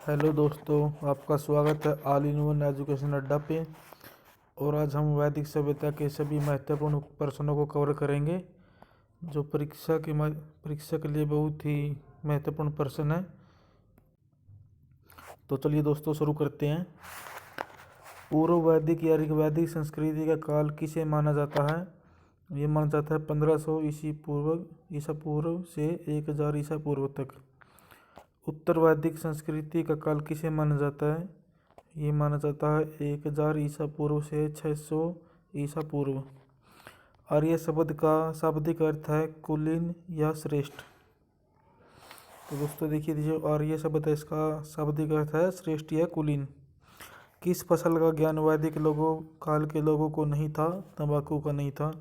Hello दोस्तों, आपका स्वागत है ऑल इन वन एजुकेशन अड्डा पे। और आज हम वैदिक सभ्यता के सभी महत्वपूर्ण प्रश्नों को कवर करेंगे जो परीक्षा के लिए बहुत ही महत्वपूर्ण प्रश्न है। तो चलिए दोस्तों शुरू करते हैं। पूर्व वैदिक या ऋग्वैदिक संस्कृति का काल किसे माना जाता है? ये माना जाता है 1500 ईसा पूर्व से 1000 ईसा पूर्व तक। उत्तर वैदिक संस्कृति का काल किसे माना जाता है? ये माना जाता है 1000 ईसा पूर्व से 600 ईसा पूर्व। आर्य शब्द का शाब्दिक अर्थ है कुलीन या श्रेष्ठ। तो दोस्तों देखिए, जो आर्य शब्द है इसका शाब्दिक अर्थ है श्रेष्ठ या कुलीन। किस फसल का ज्ञान वैदिक लोगों काल के लोगों को नहीं था? तंबाकू का नहीं था।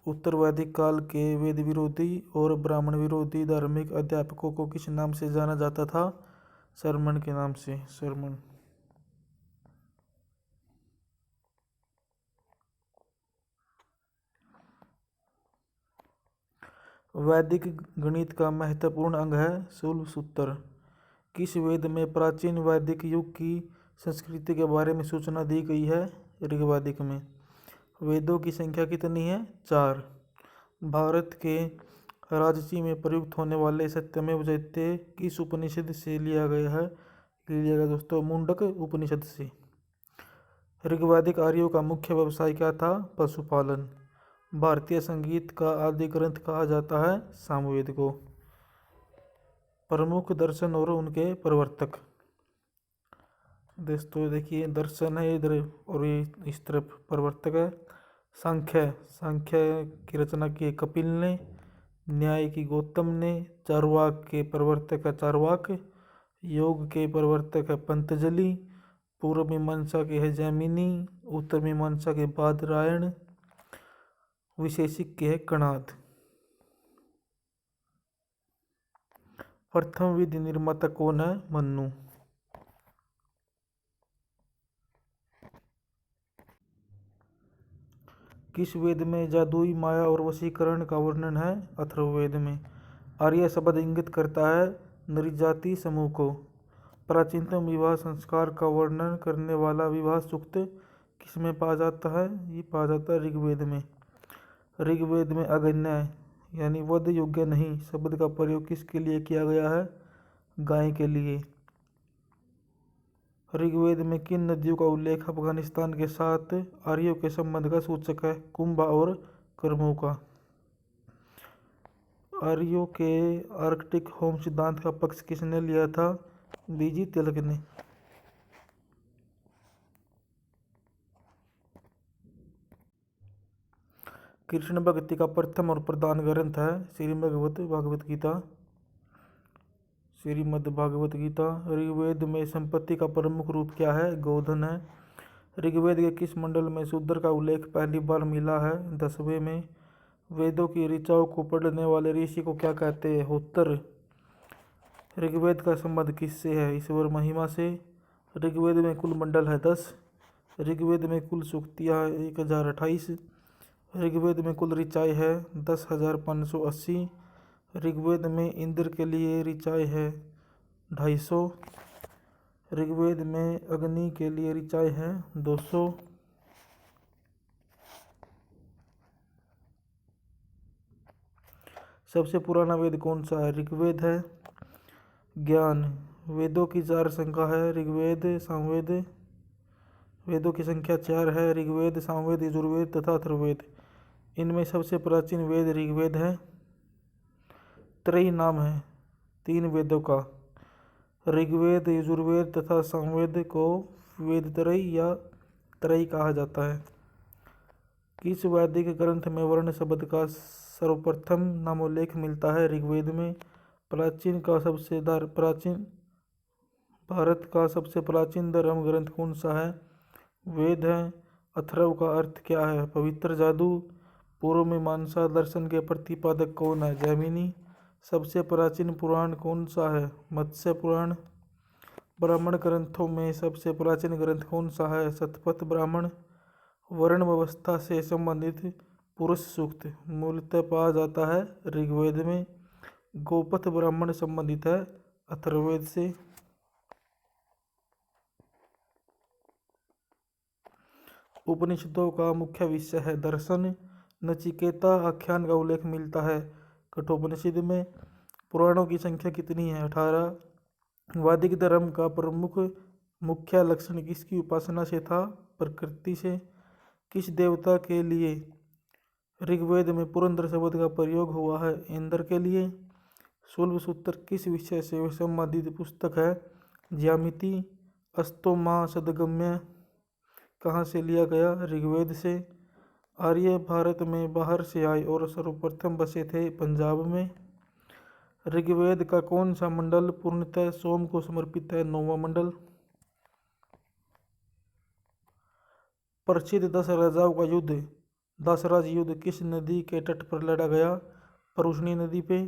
उत्तर वैदिक काल के वेद विरोधी और ब्राह्मण विरोधी धार्मिक अध्यापकों को किस नाम से जाना जाता था? शरमन के नाम से। शरमन। वैदिक गणित का महत्वपूर्ण अंग है शूल सूत्र। किस वेद में प्राचीन वैदिक युग की संस्कृति के बारे में सूचना दी गई है? ऋग्वैदिक में। वेदों की संख्या कितनी है? 4। भारत के राजसी में प्रयुक्त होने वाले सत्यमेव जयते किस उपनिषद से लिया गया है? लिया गया दोस्तों मुंडक उपनिषद से। ऋग्वैदिक आर्यों का मुख्य व्यवसाय क्या था? पशुपालन। भारतीय संगीत का आदि ग्रंथ कहा जाता है सामवेद को। प्रमुख दर्शन और उनके प्रवर्तक। दोस्तों देखिए, दर्शन है इधर और ये इस तरफ प्रवर्तक है। सांख्य की रचना की कपिल ने। न्याय की गौतम ने। चार्वाक के प्रवर्तक है चार्वाक। योग के प्रवर्तक है पंतजलि। पूर्व मीमांसा के है जैमिनी। उत्तर मीमांसा के बादरायण। विशेषिक के है कणाद। प्रथम विधि निर्माता कौन है? मन्नु। किस वेद में जादुई माया और वशीकरण का वर्णन है? अथर्ववेद में। आर्य शब्द इंगित करता है नृजाति समूह को। प्राचीनतम विवाह संस्कार का वर्णन करने वाला विवाह सूक्त किसमें पाया जाता है? ये पाया जाता है ऋग्वेद में। ऋग्वेद में अगन्य यानी वध योग्य नहीं शब्द का प्रयोग किसके लिए किया गया है? गाय के लिए। ऋग्वेद में किन नदियों का उल्लेख अफगानिस्तान के साथ आर्यों के संबंध का सूचक है? कुंभा और कर्मों का। आर्यों के आर्कटिक होम सिद्धांत का पक्ष किसने लिया था? बीजी तिलक ने। कृष्ण भक्ति का प्रथम और प्रधान ग्रंथ है श्रीमद् भागवत गीता। ऋग्वेद में संपत्ति का प्रमुख रूप क्या है? गोधन है। ऋग्वेद के किस मंडल में शूद्र का उल्लेख पहली बार मिला है? 10वें में। वेदों की ऋचाओं को पढ़ने वाले ऋषि को क्या कहते हैं? होत्र। ऋग्वेद का संबंध किससे है? ईश्वर महिमा से। ऋग्वेद में कुल मंडल है 10। ऋग्वेद में कुल सूक्तियाँ 1028। ऋग्वेद में कुल ऋचाएँ है 10,580। ऋग्वेद में इंद्र के लिए ऋचाएँ है 250। ऋग्वेद में अग्नि के लिए ऋचाएँ है 200। सबसे पुराना वेद कौन सा है? ऋग्वेद है। ज्ञान। वेदों की 4 संख्या है ऋग्वेद सामवेद। वेदों की संख्या 4 है ऋग्वेद सामवेद यजुर्वेद तथा अथर्ववेद। इनमें सबसे प्राचीन वेद ऋग्वेद है। त्रयी नाम है 3 वेदों का। ऋग्वेद यजुर्वेद तथा सामवेद को वेदत्रयी या त्रयी कहा जाता है। किस वैदिक ग्रंथ में वर्ण शब्द का सर्वप्रथम नामोल्लेख मिलता है? ऋग्वेद में। भारत का सबसे प्राचीन धर्म ग्रंथ कौन सा है? वेद है। अथर्व का अर्थ क्या है? पवित्र जादू। पूर्व मीमांसा दर्शन के प्रतिपादक कौन है? जैमिनी। सबसे प्राचीन पुराण कौन सा है? मत्स्य पुराण। ब्राह्मण ग्रंथों में सबसे प्राचीन ग्रंथ कौन सा है? शतपथ ब्राह्मण। वर्ण व्यवस्था से संबंधित पुरुष सूक्त मूलतः पाया जाता है ऋग्वेद में। गोपथ ब्राह्मण संबंधित है अथर्ववेद से। उपनिषदों का मुख्य विषय है दर्शन। नचिकेता आख्यान का उल्लेख मिलता है कठोपनिषद में। पुराणों की संख्या कितनी है? 18। वैदिक धर्म का प्रमुख मुख्य लक्षण किसकी उपासना से था? प्रकृति से। किस देवता के लिए ऋग्वेद में पुरंदर शब्द का प्रयोग हुआ है? इंद्र के लिए। शूल्ब सूत्र किस विषय से संबंधित पुस्तक है? ज्यामिति। अस्तोमा सदगम्य कहाँ से लिया गया? ऋग्वेद से। आर्य भारत में बाहर से आए और सर्वप्रथम बसे थे पंजाब में। ऋग्वेद का कौन सा मंडल पूर्णतः सोम को समर्पित है? 9वां मंडल। प्रसिद्ध 10 राजाओं का युद्ध, दशराज युद्ध किस नदी के तट पर लड़ा गया? परुष्णी नदी पे।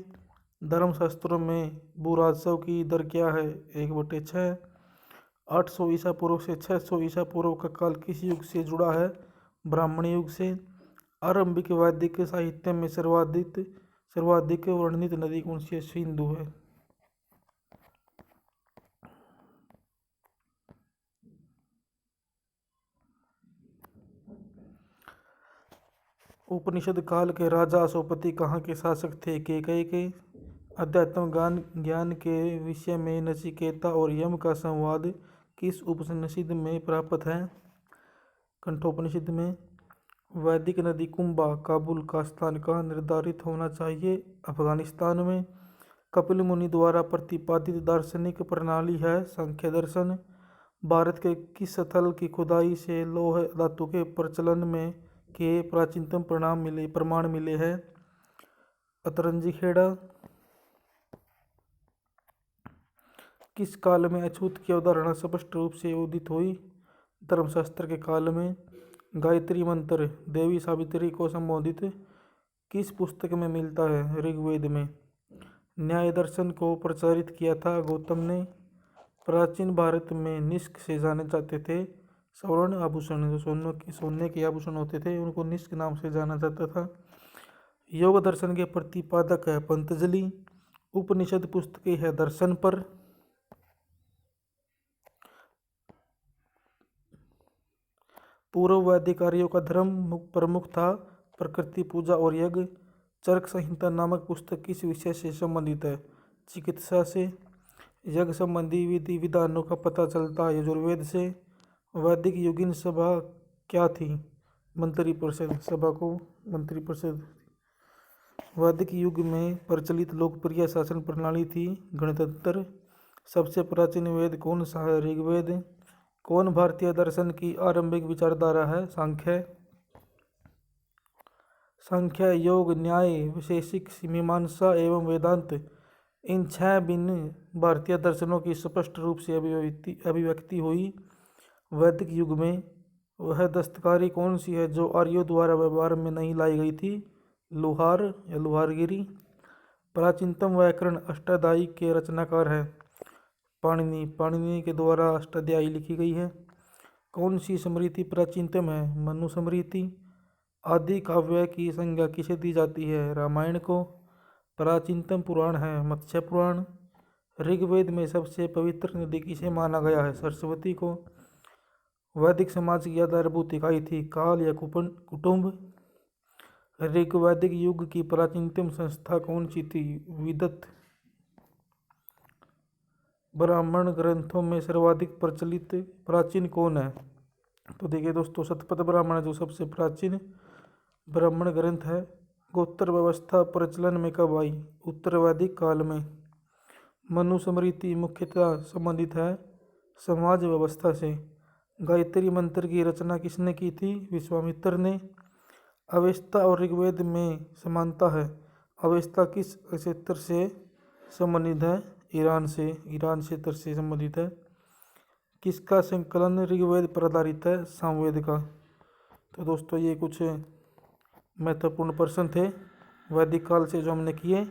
धर्मशास्त्रों में भूराजस्व की दर क्या है? 1/6। 800 ईसा पूर्व से 600 ईसा पूर्व का काल किस युग से जुड़ा है? ब्राह्मण युग से। आरंभिक वैदिक साहित्य में सर्वाधिक वर्णित नदी कौन सी है? सिंधु है। उपनिषद काल के राजा अशोपति कहाँ के शासक थे? केकई के। अध्यात्म ज्ञान के विषय में नचिकेता और यम का संवाद किस उपनिषद में प्राप्त है? कंठोपनिषद में। वैदिक नदी कुंभा काबुल का स्थान कहाँ निर्धारित होना चाहिए? अफगानिस्तान में। कपिल मुनि द्वारा प्रतिपादित दार्शनिक प्रणाली है सांख्य दर्शन। भारत के किस स्थल की खुदाई से लौह धातु के प्रचलन में के प्राचीनतम प्रमाण मिले हैं? अतरंजी खेड़ा। किस काल में अछूत की अवधारणा स्पष्ट रूप से उदित हुई? धर्मशास्त्र के काल में। गायत्री मंत्र देवी सावित्री को संबोधित किस पुस्तक में मिलता है? ऋग्वेद में। न्याय दर्शन को प्रचारित किया था गौतम ने। प्राचीन भारत में निष्क से जाने जाते थे स्वर्ण आभूषण, जो सोने के आभूषण होते थे उनको निष्क नाम से जाना जाता था। योग दर्शन के प्रतिपादक है पतंजलि। उपनिषद पुस्तकें है दर्शन पर। पूर्व वैदिक आर्यों का धर्म प्रमुख था प्रकृति पूजा और यज्ञ। चरक संहिता नामक पुस्तक किस विषय से संबंधित है? चिकित्सा से। यज्ञ संबंधी विधि विधानों का पता चलता है यजुर्वेद से। वैदिक युगीन सभा क्या थी? मंत्रिपरिषद। सभा को मंत्रिपरिषद। वैदिक युग में प्रचलित लोकप्रिय शासन प्रणाली थी गणतंत्र। सबसे प्राचीन वेद कौन सा है? ऋग्वेद। कौन भारतीय दर्शन की आरंभिक विचारधारा है? सांख्य। सांख्य, योग, न्याय, वैशेषिक, मीमांसा एवं वेदांत, इन 6 भिन्न भारतीय दर्शनों की स्पष्ट रूप से अभिव्यक्ति हुई वैदिक युग में। वह दस्तकारी कौन सी है जो आर्यों द्वारा व्यवहार में नहीं लाई गई थी? लुहार या लुहारगिरी। प्राचीनतम व्याकरण अष्टाध्यायी के रचनाकार है पाणिनि। पाणिनि के द्वारा अष्टाध्यायी लिखी गई है। कौन सी स्मृति प्राचीनतम है? मनु स्मृति। आदि काव्य की संज्ञा किसे दी जाती है? रामायण को। प्राचीनतम पुराण है मत्स्य पुराण। ऋग्वेद में सबसे पवित्र नदी किसे माना गया है? सरस्वती को। वैदिक समाज की आधारभूत इकाई थी काल या कुटुंब। ऋग्वैदिक युग की प्राचीनतम संस्था कौन सी थी? विदत। ब्राह्मण ग्रंथों में सर्वाधिक प्रचलित प्राचीन कौन है? तो देखिए दोस्तों, शतपथ ब्राह्मण जो सबसे प्राचीन ब्राह्मण ग्रंथ है। गोत्र व्यवस्था प्रचलन में कब आई? उत्तर वैदिक काल में। मनु स्मृति मुख्यतः संबंधित है समाज व्यवस्था से। गायत्री मंत्र की रचना किसने की थी? विश्वामित्र ने। अवेस्ता और ऋग्वेद में समानता है। अवेस्ता किस क्षेत्र से संबंधित है? ईरान क्षेत्र से संबंधित है। किसका संकलन ऋग्वेद पर आधारित है? सामवेद का। तो दोस्तों, ये कुछ महत्वपूर्ण प्रश्न थे वैदिक काल से जो हमने किए।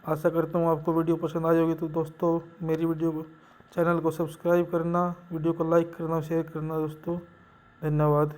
आशा करता हूँ आपको वीडियो पसंद आई होगी। तो दोस्तों, मेरी चैनल को सब्सक्राइब करना, वीडियो को लाइक करना, शेयर करना दोस्तों। धन्यवाद।